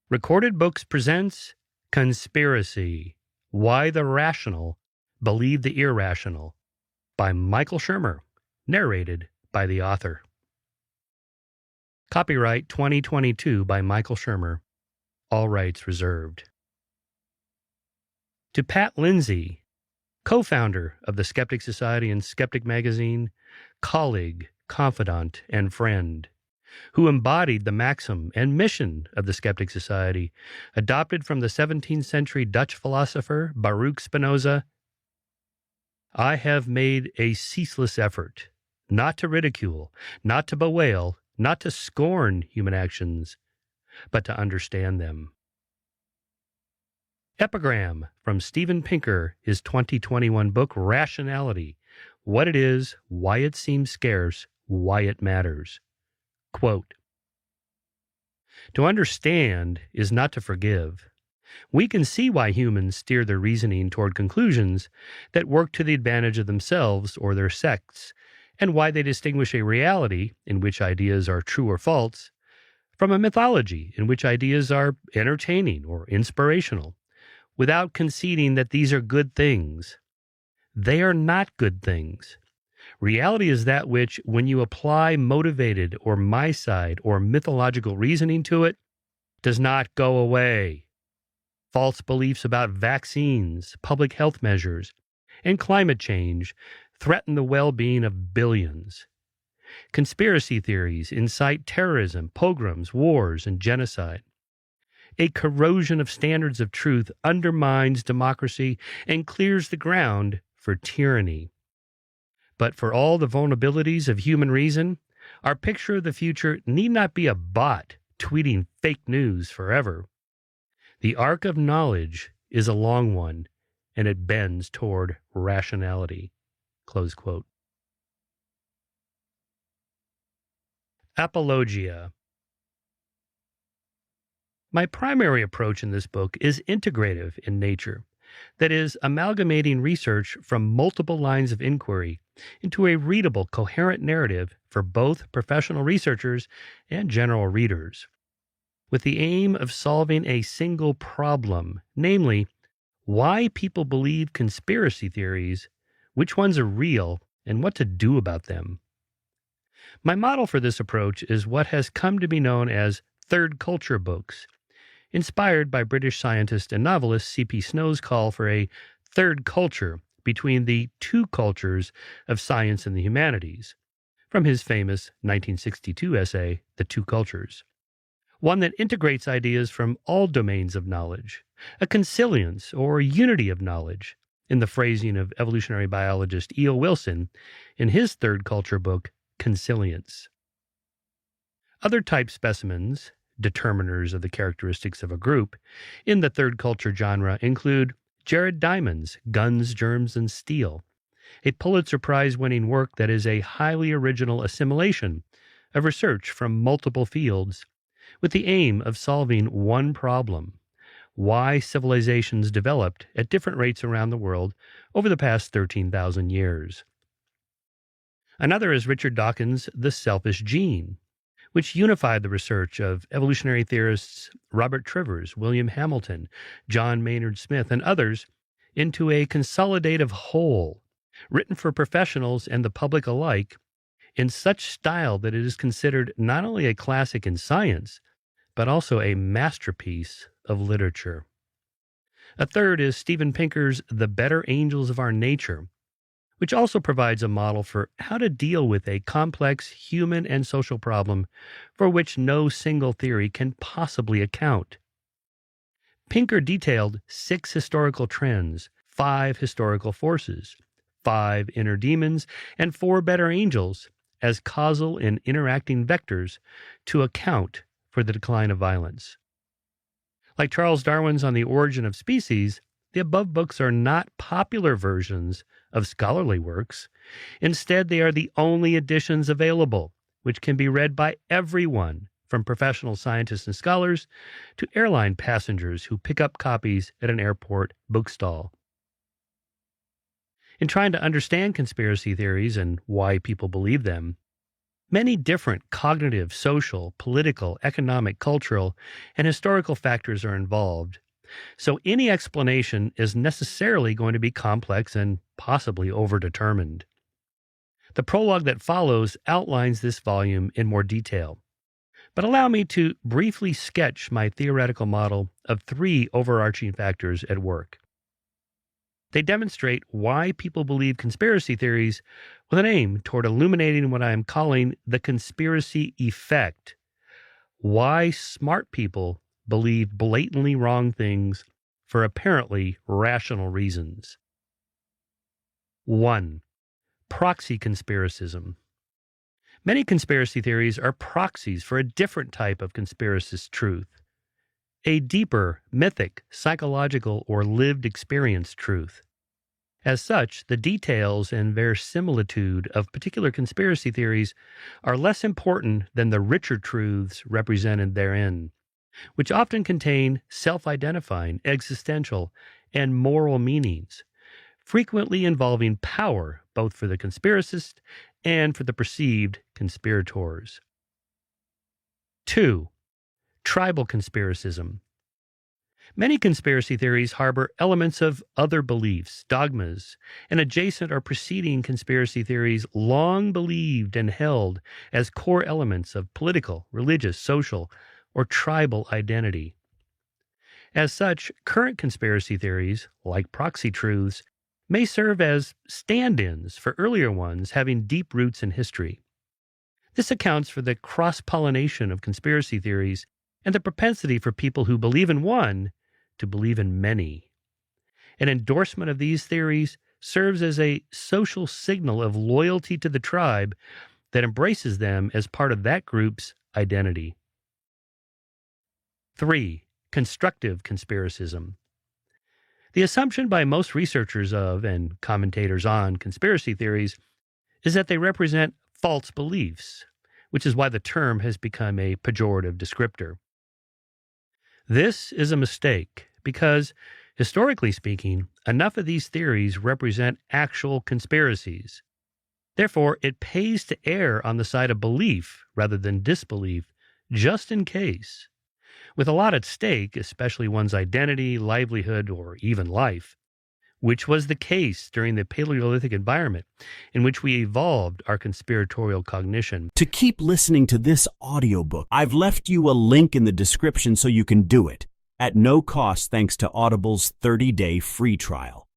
Recorded Books presents Conspiracy: Why the Rational Believe the Irrational by Michael Shermer, narrated by the author. Copyright 2022 by Michael Shermer. All rights reserved. To Pat Lindsay, co-founder of the Skeptic Society and Skeptic Magazine, colleague, confidant, and friend, who embodied the maxim and mission of the Skeptic Society, adopted from the 17th century Dutch philosopher Baruch Spinoza, I have made a ceaseless effort not to ridicule, not to bewail, not to scorn human actions, but to understand them. Epigram from Steven Pinker, his 2021 book, Rationality: What It Is, Why It Seems Scarce, Why It Matters. Quote, to understand is not to forgive. We can see why humans steer their reasoning toward conclusions that work to the advantage of themselves or their sects, and why they distinguish a reality in which ideas are true or false from a mythology in which ideas are entertaining or inspirational, without conceding that these are good things. They are not good things. Reality is that which, when you apply motivated or my-side or mythological reasoning to it, does not go away. False beliefs about vaccines, public health measures, and climate change threaten the well-being of billions. Conspiracy theories incite terrorism, pogroms, wars, and genocide. A corrosion of standards of truth undermines democracy and clears the ground for tyranny. But for all the vulnerabilities of human reason, our picture of the future need not be a bot tweeting fake news forever. The arc of knowledge is a long one, and it bends toward rationality. Close quote. Apologia. My primary approach in this book is integrative in nature, that is, amalgamating research from multiple lines of inquiry into a readable, coherent narrative for both professional researchers and general readers, with the aim of solving a single problem, namely, why people believe conspiracy theories, which ones are real, and what to do about them. My model for this approach is what has come to be known as third culture books, inspired by British scientist and novelist C.P. Snow's call for a third culture between the two cultures of science and the humanities, from his famous 1962 essay, The Two Cultures. One that integrates ideas from all domains of knowledge, a consilience or unity of knowledge, in the phrasing of evolutionary biologist E.O. Wilson in his third culture book, Consilience. Other type specimens, determiners of the characteristics of a group, in the third culture genre include Jared Diamond's Guns, Germs, and Steel, a Pulitzer Prize-winning work that is a highly original assimilation of research from multiple fields with the aim of solving one problem: why civilizations developed at different rates around the world over the past 13,000 years. Another is Richard Dawkins' The Selfish Gene, which unified the research of evolutionary theorists Robert Trivers, William Hamilton, John Maynard Smith, and others into a consolidative whole, written for professionals and the public alike in such style that it is considered not only a classic in science, but also a masterpiece of literature. A third is Steven Pinker's The Better Angels of Our Nature, which also provides a model for how to deal with a complex human and social problem for which no single theory can possibly account. Pinker detailed 6 historical trends, 5 historical forces, 5 inner demons, and 4 better angels as causal and interacting vectors to account for the decline of violence. Like Charles Darwin's On the Origin of Species, the above books are not popular versions of scholarly works. Instead, they are the only editions available, which can be read by everyone, from professional scientists and scholars to airline passengers who pick up copies at an airport bookstall. In trying to understand conspiracy theories and why people believe them, Many different cognitive, social, political, economic, cultural, and historical factors are involved. So any explanation is necessarily going to be complex and possibly overdetermined. The prologue that follows outlines this volume in more detail. But allow me to briefly sketch my theoretical model of three overarching factors at work. They demonstrate why people believe conspiracy theories with an aim toward illuminating what I am calling the conspiracy effect. Why smart people believe blatantly wrong things for apparently rational reasons. 1. Proxy conspiracism. Many conspiracy theories are proxies for a different type of conspiracist truth, a deeper, mythic, psychological, or lived experience truth. As such, the details and verisimilitude of particular conspiracy theories are less important than the richer truths represented therein, which often contain self-identifying, existential, and moral meanings, frequently involving power both for the conspiracist and for the perceived conspirators. 2. Tribal conspiracism. Many conspiracy theories harbor elements of other beliefs, dogmas, and adjacent or preceding conspiracy theories long believed and held as core elements of political, religious, social, or tribal identity. As such, current conspiracy theories, like proxy truths, may serve as stand-ins for earlier ones having deep roots in history. This accounts for the cross-pollination of conspiracy theories and the propensity for people who believe in one to believe in many. An endorsement of these theories serves as a social signal of loyalty to the tribe that embraces them as part of that group's identity. 3. Constructive conspiracism. The assumption by most researchers of and commentators on conspiracy theories is that they represent false beliefs, which is why the term has become a pejorative descriptor. This is a mistake because, historically speaking, enough of these theories represent actual conspiracies. Therefore, it pays to err on the side of belief rather than disbelief, just in case. With a lot at stake, especially one's identity, livelihood, or even life, which was the case during the Paleolithic environment in which we evolved our conspiratorial cognition. To keep listening to this audiobook, I've left you a link in the description so you can do it, at no cost thanks to Audible's 30-day free trial.